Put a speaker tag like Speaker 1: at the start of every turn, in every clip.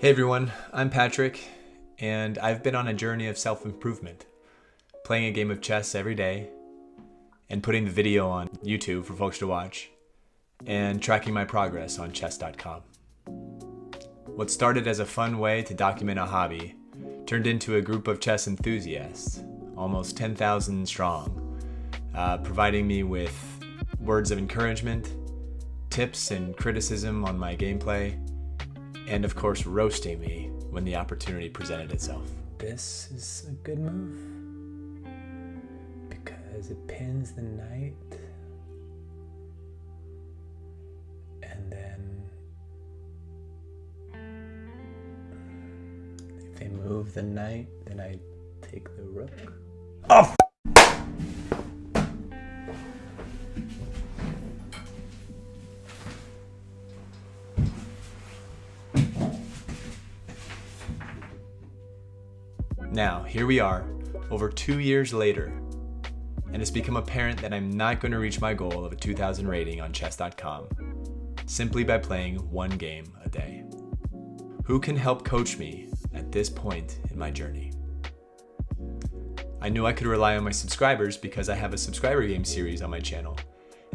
Speaker 1: Hey everyone, I'm Patrick, and I've been on a journey of self-improvement, playing a game of chess every day, and putting the video on YouTube for folks to watch, and tracking my progress on chess.com. What started as a fun way to document a hobby turned into a group of chess enthusiasts, almost 10,000 strong, providing me with words of encouragement, tips and criticism on my gameplay, and of course roasting me when the opportunity presented itself. This is a good move because it pins the knight, and then if they move the knight, then I take the rook. Oh! Now, here we are, over 2 years later, and it's become apparent that I'm not going to reach my goal of a 2,000 rating on chess.com simply by playing one game a day. Who can help coach me at this point in my journey? I knew I could rely on my subscribers because I have a subscriber game series on my channel,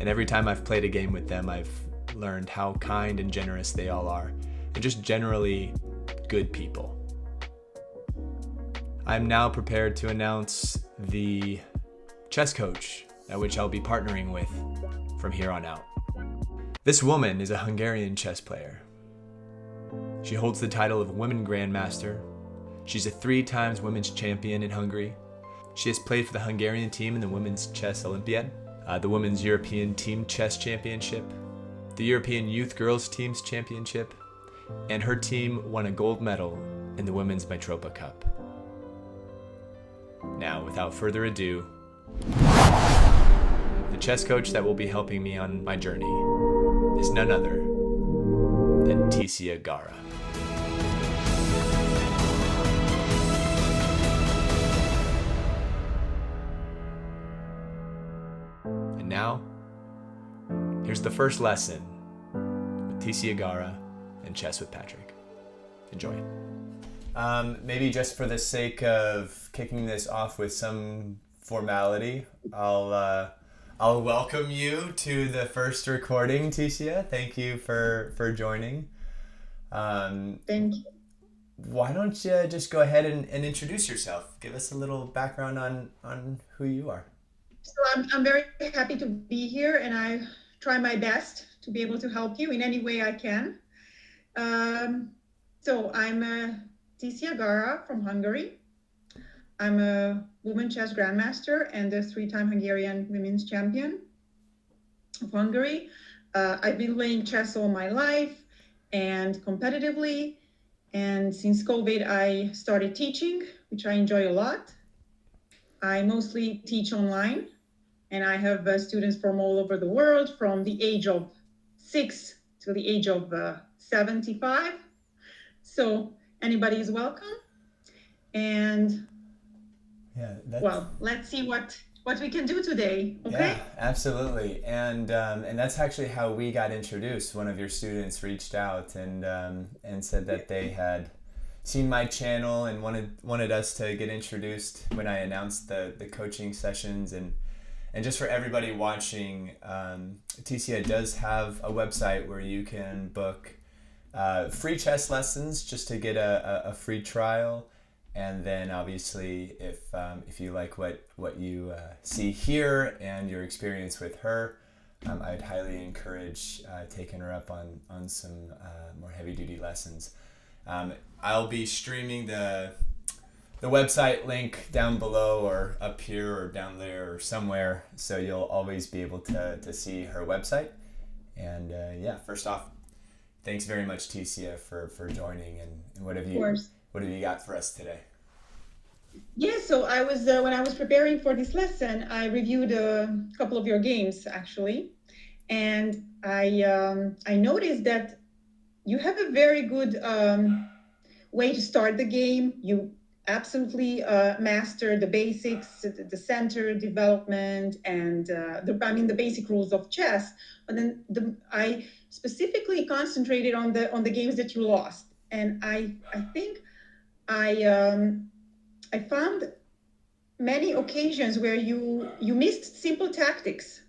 Speaker 1: and every time I've played a game with them, I've learned how kind and generous they all are, and just generally good people. I'm now prepared to announce the chess coach at which I'll be partnering with from here on out. This woman is a Hungarian chess player. She holds the title of Women Grandmaster. She's a 3-time women's champion in Hungary. She has played for the Hungarian team in the Women's Chess Olympiad, the Women's European Team Chess Championship, the European Youth Girls Teams Championship, and her team won a gold medal in the Women's Mitropa Cup. Now, without further ado, the chess coach that will be helping me on my journey is none other than Tisia Gara. And now, here's the first lesson with Tisia Gara and Chess with Patrick. Enjoy. Maybe just for the sake of kicking this off with some formality, I'll welcome you to the first recording, Tisia. Thank you for joining.
Speaker 2: Thank you.
Speaker 1: Why don't you just go ahead and introduce yourself? Give us a little background on who you are.
Speaker 2: So I'm very happy to be here, and I try my best to be able to help you in any way I can. So I'm Tisia Gara from Hungary. I'm a women chess grandmaster and a 3-time Hungarian women's champion of Hungary. I've been playing chess all my life and competitively. And since COVID, I started teaching, which I enjoy a lot. I mostly teach online, and I have students from all over the world, from the age of 6 to the age of 75. So anybody is welcome. And well, let's see what we can do today. Okay?
Speaker 1: Yeah, absolutely. And that's actually how we got introduced. One of your students reached out and said that they had seen my channel and wanted us to get introduced when I announced the coaching sessions. And just for everybody watching, Tisia does have a website where you can book free chess lessons just to get a free trial, and then obviously if you like what you see here and your experience with her, I'd highly encourage taking her up on some more heavy-duty lessons. I'll be streaming the website link down below or up here or down there or somewhere, so you'll always be able to see her website. And first off, thanks very much, Tisia, for joining, and what have you got for us today?
Speaker 2: Yeah, so I was when I was preparing for this lesson, I reviewed a couple of your games actually, and I noticed that you have a very good way to start the game. You absolutely master the basics, the center development, and the basic rules of chess. But then I specifically concentrated on the games that you lost. and I think I found many occasions where you missed simple tactics.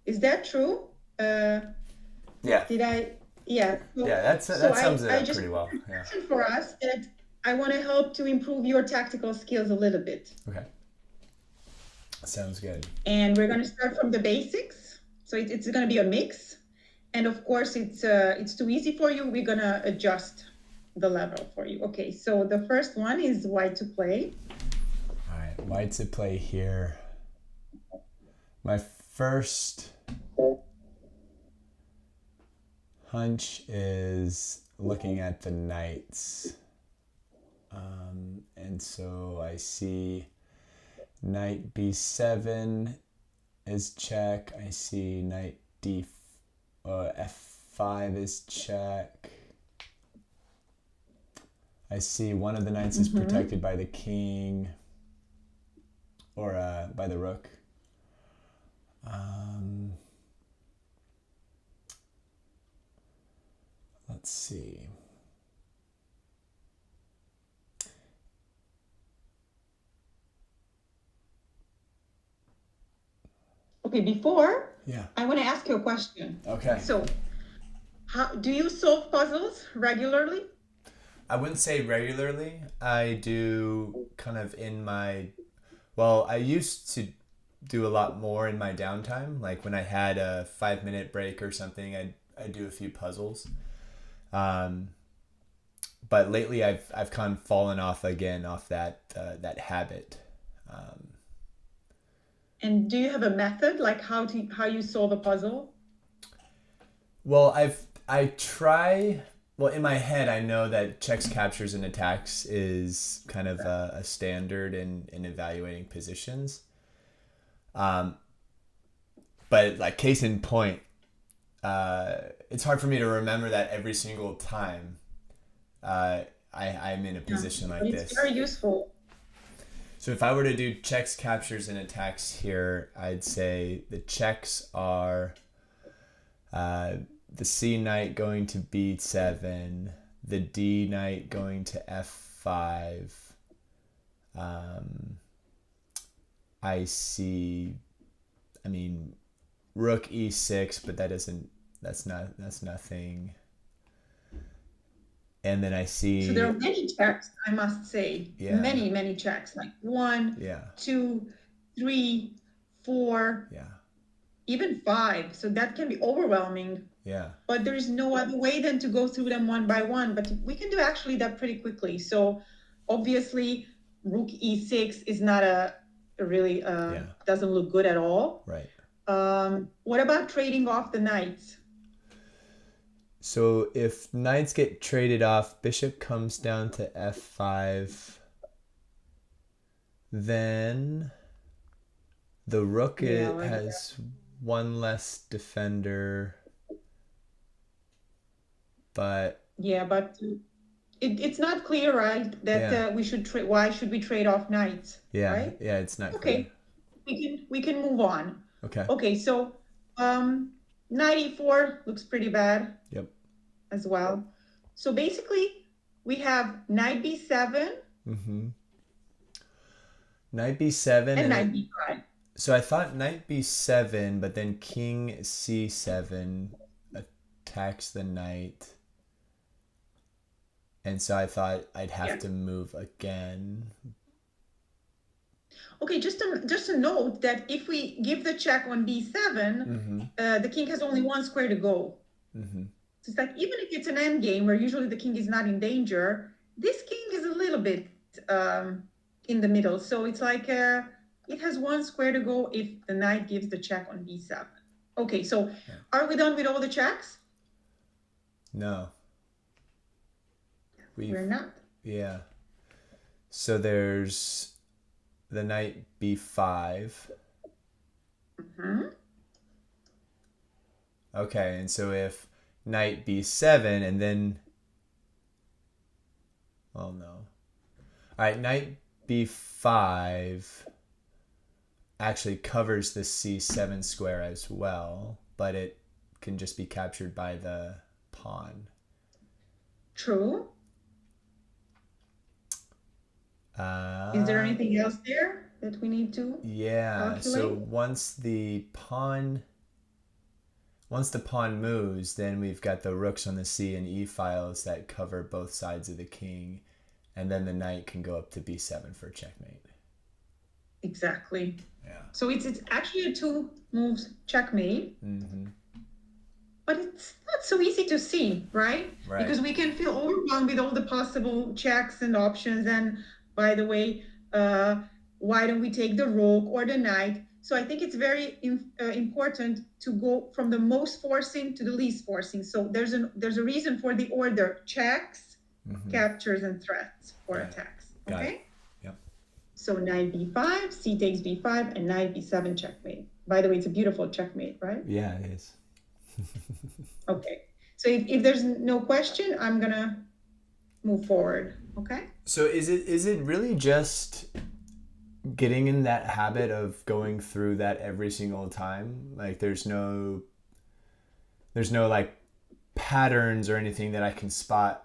Speaker 2: Is that true?
Speaker 1: Yeah.
Speaker 2: Did I? Yeah.
Speaker 1: Yeah,
Speaker 2: So
Speaker 1: that sums it
Speaker 2: I
Speaker 1: up
Speaker 2: just
Speaker 1: pretty well. Yeah.
Speaker 2: for us that I want to help to improve your tactical skills a little bit.
Speaker 1: Okay. Sounds good.
Speaker 2: And we're going to start from the basics. So it's going to be a mix. And of course, it's too easy for you. We're going to adjust the level for you. Okay, so the first one is white to play.
Speaker 1: All right, white to play here. My first hunch is looking at the knights. And so I see knight b7 is check. I see knight f5 is check. I see one of the knights is protected by the king or by the rook. Let's see.
Speaker 2: Okay, before
Speaker 1: Yeah.
Speaker 2: I want to ask you a question.
Speaker 1: Okay.
Speaker 2: So, how do you solve puzzles regularly?
Speaker 1: I wouldn't say regularly. I do kind of I used to do a lot more in my downtime. Like when I had a 5-minute break or something, I'd do a few puzzles. But lately I've kind of fallen off again off that habit.
Speaker 2: And do you have a method like how you solve a puzzle?
Speaker 1: Well, I try. Well, in my head, I know that checks, captures, and attacks is kind of a standard in evaluating positions. But like case in point, it's hard for me to remember that every single time I'm in a position like this.
Speaker 2: It's very useful.
Speaker 1: So if I were to do checks, captures, and attacks here, I'd say the checks are the C knight going to B7, the D knight going to F5. I see, rook E6, but that's nothing. And then I see.
Speaker 2: So there are many checks, I must say.
Speaker 1: Yeah.
Speaker 2: Many checks, like 1, 2, 3, 4, even 5. So that can be overwhelming.
Speaker 1: Yeah.
Speaker 2: But there is no other way than to go through them one by one. But we can do actually that pretty quickly. So obviously, rook E6 is not really doesn't look good at all.
Speaker 1: Right.
Speaker 2: What about trading off the knights?
Speaker 1: So if knights get traded off, bishop comes down to F5. Then the rook has one less defender. But
Speaker 2: it's not clear, right? That we should trade. Why should we trade off knights?
Speaker 1: Yeah,
Speaker 2: right?
Speaker 1: Yeah, it's not clear.
Speaker 2: We can move on.
Speaker 1: Okay.
Speaker 2: Okay, so knight e4 looks pretty bad.
Speaker 1: Yep.
Speaker 2: As well. So basically, we have knight b7.
Speaker 1: Knight b7
Speaker 2: and knight b5.
Speaker 1: So I thought knight b7, but then king c7 attacks the knight. And so I thought I'd have to move again. Okay,
Speaker 2: just a note that if we give the check on b7, the king has only one square to go. So it's like, even if it's an end game where usually the king is not in danger, this king is a little bit in the middle. So it's like it has one square to go if the knight gives the check on b7. Okay, so are we done with all the checks?
Speaker 1: No.
Speaker 2: We're not.
Speaker 1: Yeah. So there's the knight b5. Okay, and so if knight b7 and then... Oh, no. All right, knight b5 actually covers the c7 square as well, but it can just be captured by the pawn.
Speaker 2: True. Is there
Speaker 1: Uh,
Speaker 2: anything else there that we need to
Speaker 1: yeah. So
Speaker 2: calculate?
Speaker 1: once the pawn moves, then we've got the rooks on the C and E files that cover both sides of the king, and then the knight can go up to B7 for checkmate.
Speaker 2: Exactly.
Speaker 1: Yeah.
Speaker 2: So it's actually a two moves checkmate,
Speaker 1: Mm-hmm.
Speaker 2: but it's not so easy to see, right?
Speaker 1: Right.
Speaker 2: Because we can feel overwhelmed with all the possible checks and options. And by the way, why don't we take the rook or the knight? So I think it's very important to go from the most forcing to the least forcing. So there's a reason for the order: checks,
Speaker 1: Mm-hmm.
Speaker 2: captures, and threats for
Speaker 1: Got it.
Speaker 2: attacks.
Speaker 1: Got
Speaker 2: Okay.
Speaker 1: it. Yep.
Speaker 2: So knight b5, c takes b5, and knight b7 checkmate. By the way, it's a beautiful checkmate, right?
Speaker 1: Yeah, it is.
Speaker 2: Okay. So if there's no question, I'm gonna move forward. Okay.
Speaker 1: So is it really just getting in that habit of going through that every single time? Like there's no like patterns or anything that I can spot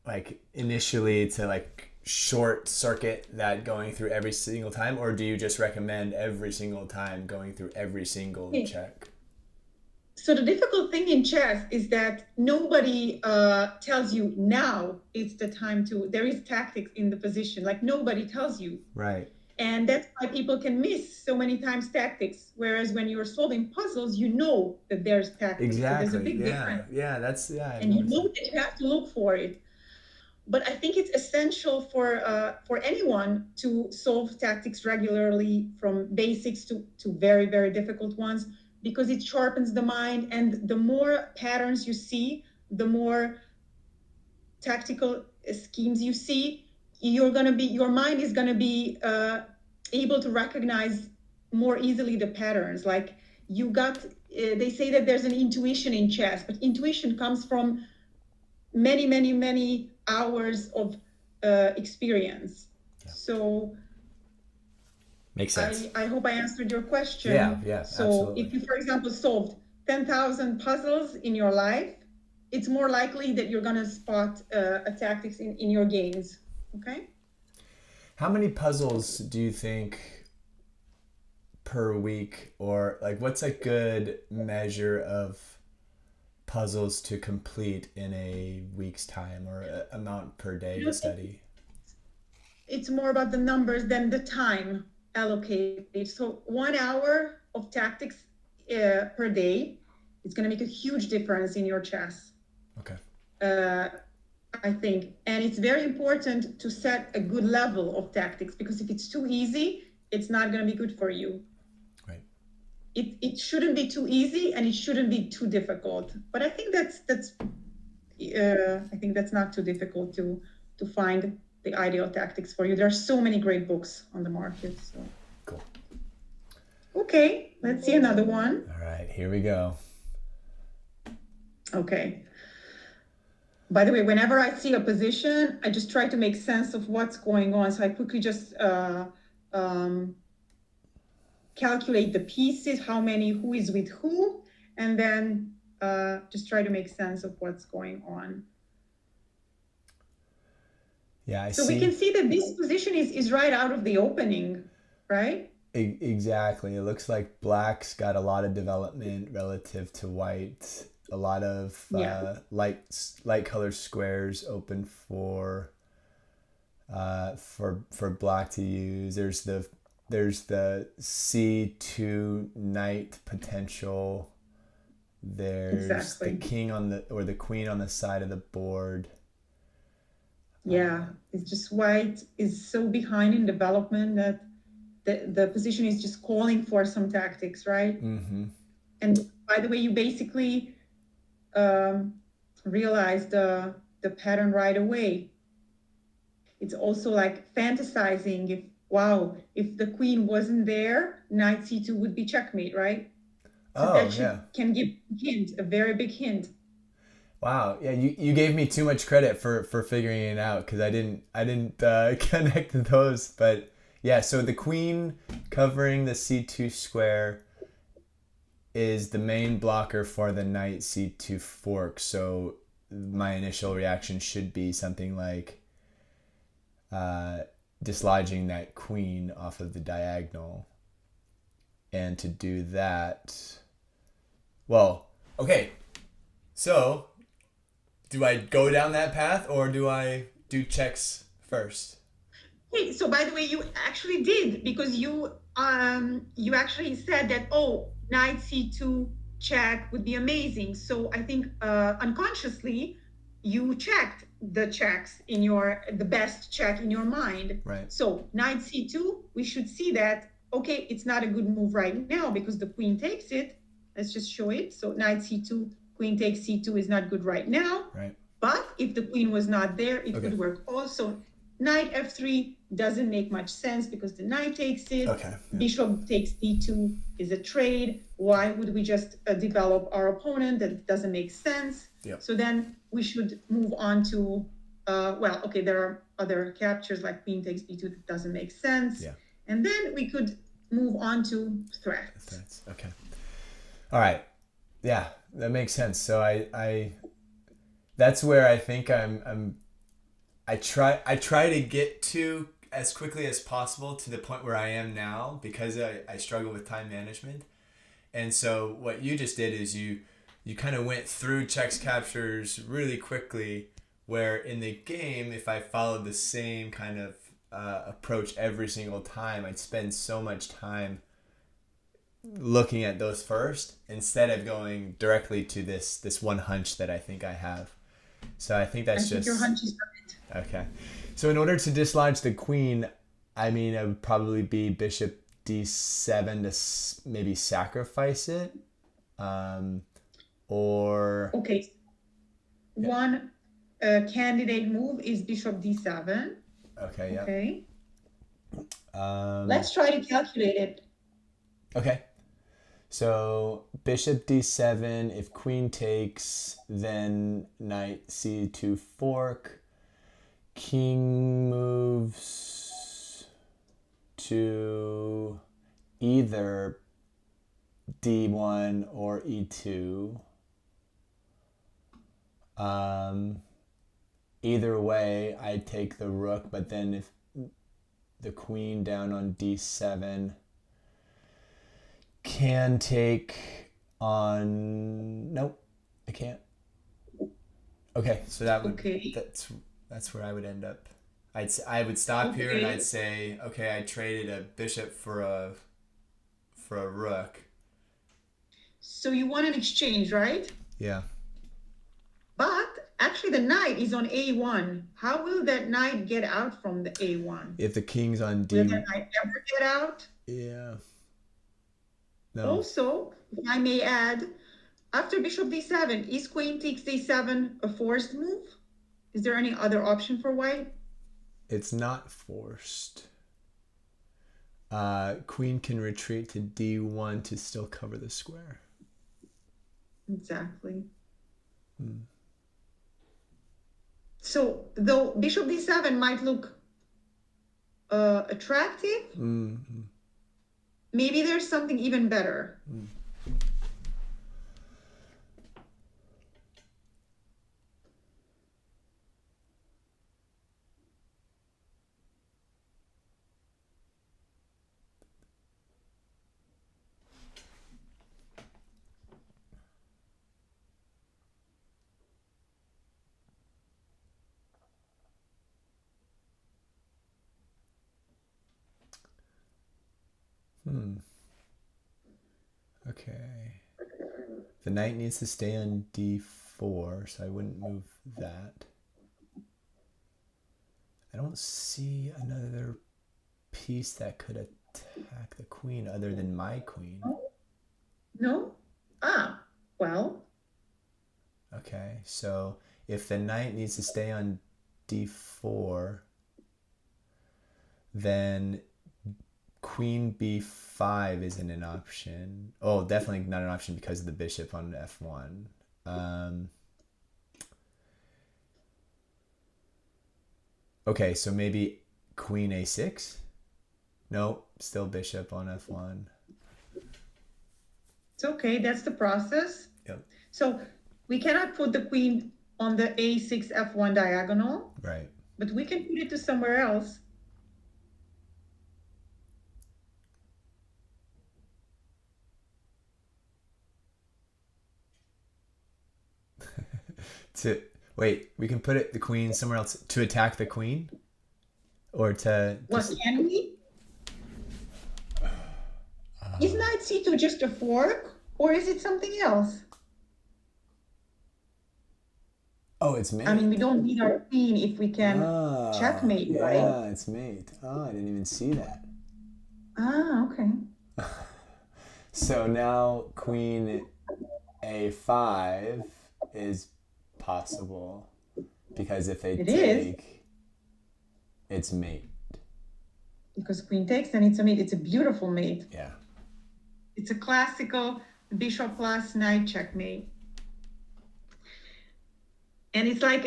Speaker 1: like initially to like short circuit that going through every single time, or do you just recommend every single time going through every single check?
Speaker 2: So the difficult thing in chess is that nobody tells you now it's the time to. There is tactics in the position, like nobody tells you.
Speaker 1: Right.
Speaker 2: And that's why people can miss so many times tactics. Whereas when you're solving puzzles, you know that there's tactics.
Speaker 1: Exactly.
Speaker 2: So there's a big
Speaker 1: yeah.
Speaker 2: difference.
Speaker 1: Yeah. That's yeah.
Speaker 2: And you know that you have to look for it. But I think it's essential for anyone to solve tactics regularly, from basics to very, very difficult ones, because it sharpens the mind. And the more patterns you see, the more tactical schemes you see, your mind is gonna be able to recognize more easily the patterns. Like they say that there's an intuition in chess, but intuition comes from many, many, many hours of experience. Yeah. So
Speaker 1: makes sense.
Speaker 2: I hope I answered your question.
Speaker 1: Yeah,
Speaker 2: so
Speaker 1: absolutely.
Speaker 2: If you, for example, solved 10,000 puzzles in your life, it's more likely that you're going to spot a tactics in your games. Okay.
Speaker 1: How many puzzles do you think per week, or like what's a good measure of puzzles to complete in a week's time, or amount per day to study?
Speaker 2: It's more about the numbers than the time allocated. So 1 hour of tactics per day is going to make a huge difference in your chess.
Speaker 1: Okay.
Speaker 2: I think. And it's very important to set a good level of tactics, because if it's too easy, it's not going to be good for you.
Speaker 1: Right.
Speaker 2: It shouldn't be too easy, and it shouldn't be too difficult. But I think that's not too difficult to find the ideal tactics for you. There are so many great books on the market. So.
Speaker 1: Cool.
Speaker 2: Okay, let's see another one.
Speaker 1: All right, here we go.
Speaker 2: Okay. By the way, whenever I see a position, I just try to make sense of what's going on. So I quickly just calculate the pieces, who is with who, and then just try to make sense of what's going on.
Speaker 1: Yeah,
Speaker 2: so we can see that this position is right out of the opening, right?
Speaker 1: Exactly. It looks like black's got a lot of development relative to white. A lot of light color squares open for black to use. There's the C2 knight potential. There's the king or the queen on the side of the board.
Speaker 2: Yeah, it's just white is so behind in development that the position is just calling for some tactics, right?
Speaker 1: Mm-hmm.
Speaker 2: And by the way, you basically realize the pattern right away. It's also like fantasizing if the queen wasn't there, knight c2 would be checkmate, right? So that can give a hint, a very big hint.
Speaker 1: Wow, yeah, you gave me too much credit for figuring it out, because I didn't connect those, but yeah. So the queen covering the c2 square is the main blocker for the knight c2 fork. So my initial reaction should be something like dislodging that queen off of the diagonal. And to do that, well, okay, so do I go down that path or do I do checks first?
Speaker 2: Hey, so by the way, you actually did, because you actually said that, oh, knight c2 check would be amazing. So I think unconsciously you checked the checks in the best check in your mind.
Speaker 1: Right.
Speaker 2: So knight c2, we should see that, okay, it's not a good move right now because the queen takes it. Let's just show it. So knight c2, queen takes c2 is not good right now.
Speaker 1: Right.
Speaker 2: But if the queen was not there, it
Speaker 1: Okay.
Speaker 2: would work also. Knight f3 doesn't make much sense because the knight takes it.
Speaker 1: Okay. Yeah.
Speaker 2: Bishop takes d2 is a trade. Why would we just develop our opponent? That doesn't make sense.
Speaker 1: Yeah.
Speaker 2: So then we should move on to, well, okay, there are other captures like queen takes b2 that doesn't make sense.
Speaker 1: Yeah.
Speaker 2: And then we could move on to threats.
Speaker 1: Okay. All right. Yeah, that makes sense. So I that's where I think I try to get to as quickly as possible to the point where I am now because I struggle with time management. And so what you just did is you kind of went through checks captures really quickly, where in the game, if I followed the same kind of approach every single time, I'd spend so much time looking at those first instead of going directly to this one hunch that I think I have. So I think that's just
Speaker 2: your hunch is right.
Speaker 1: Okay. So in order to dislodge the queen, I mean, it would probably be bishop d7 to maybe sacrifice it, or
Speaker 2: okay. Yeah. One candidate move is bishop d7.
Speaker 1: Okay. Yeah.
Speaker 2: Okay. Let's try to calculate it.
Speaker 1: Okay. So bishop d7, if queen takes, then knight c2 fork. King moves to either d1 or e2. Either way, I take the rook, but then if the queen down on d7 can take on... Nope, I can't. Okay, so that's where I would end up. I would stop here and I'd say, okay, I traded a bishop for a rook.
Speaker 2: So you want an exchange, right?
Speaker 1: Yeah.
Speaker 2: But actually the knight is on a1. How will that knight get out from the a1?
Speaker 1: If the king's on d...
Speaker 2: Will that knight ever get out?
Speaker 1: Yeah. No.
Speaker 2: Also, if I may add, after bishop d7, is queen takes d7 a forced move? Is there any other option for white?
Speaker 1: It's not forced. Queen can retreat to d1 to still cover the square.
Speaker 2: Exactly. So, though bishop d7 might look attractive, maybe there's something even better.
Speaker 1: Okay. The knight needs to stay on d4, so I wouldn't move that. I don't see another piece that could attack the queen other than my queen.
Speaker 2: No? Ah, well.
Speaker 1: Okay, so if the knight needs to stay on d4, then queen b5 isn't an option. Oh, definitely not an option because of the bishop on f1. Okay, so maybe queen a6? No, still bishop on f1.
Speaker 2: It's okay, that's the process.
Speaker 1: Yep.
Speaker 2: So we cannot put the queen on the a6 f1 diagonal.
Speaker 1: Right.
Speaker 2: But we can put it to somewhere else.
Speaker 1: To wait, we can put the queen somewhere else to attack the queen, or to
Speaker 2: What can we? Is knight c2 just a fork, or is it something else?
Speaker 1: Oh, it's mate.
Speaker 2: I mean, we don't need our queen if we can checkmate, right?
Speaker 1: Yeah, it's mate. Oh, I didn't even see that.
Speaker 2: Ah, okay.
Speaker 1: So now queen a5 is possible because if they
Speaker 2: It
Speaker 1: take,
Speaker 2: is.
Speaker 1: it's mate.
Speaker 2: Because queen takes, then it's a mate. It's a beautiful mate.
Speaker 1: Yeah.
Speaker 2: It's a classical bishop plus knight checkmate. And it's like,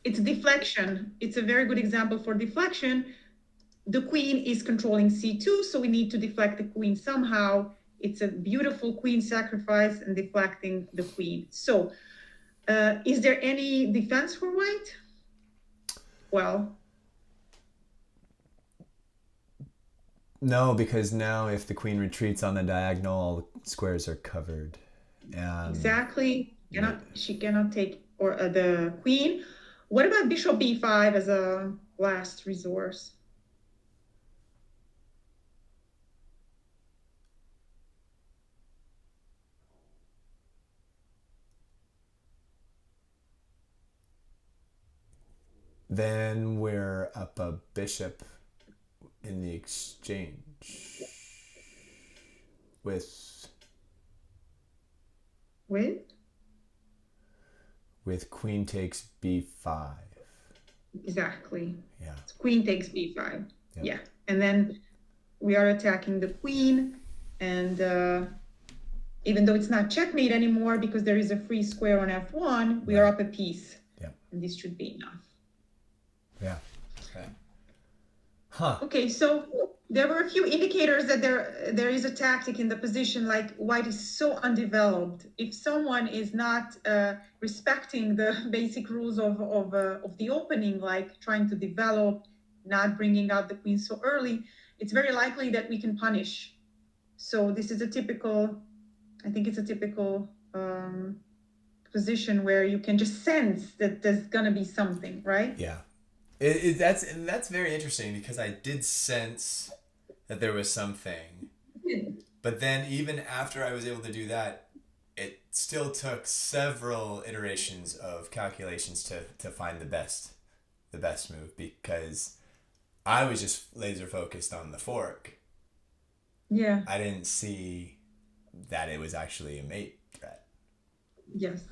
Speaker 2: it's deflection. It's a very good example for deflection. The queen is controlling c2, so we need to deflect the queen somehow. It's a beautiful queen sacrifice and deflecting the queen. So is there any defense for white? Well,
Speaker 1: no, because now if the queen retreats on the diagonal, all the squares are covered.
Speaker 2: Exactly. She cannot take the queen. What about bishop b5 as a last resource?
Speaker 1: Then we're up a bishop in the exchange with queen takes b5.
Speaker 2: Exactly.
Speaker 1: Yeah.
Speaker 2: So queen takes b5.
Speaker 1: Yep.
Speaker 2: Yeah. And then we are attacking the queen, and even though it's not checkmate anymore because there is a free square on f1, we are up a piece.
Speaker 1: Yeah.
Speaker 2: And this should be enough.
Speaker 1: Yeah. Okay. Huh.
Speaker 2: Okay, so there were a few indicators that there is a tactic in the position, like white is so undeveloped. If someone is not respecting the basic rules of the opening, like trying to develop, not bringing out the queen so early, it's very likely that we can punish. So this is I think it's a typical position where you can just sense that there's gonna be something, right?
Speaker 1: Yeah. That's very interesting because I did sense that there was something, but then even after I was able to do that, it still took several iterations of calculations to find the best move because I was just laser focused on the fork.
Speaker 2: Yeah.
Speaker 1: I didn't see that it was actually a mate threat.
Speaker 2: Yes.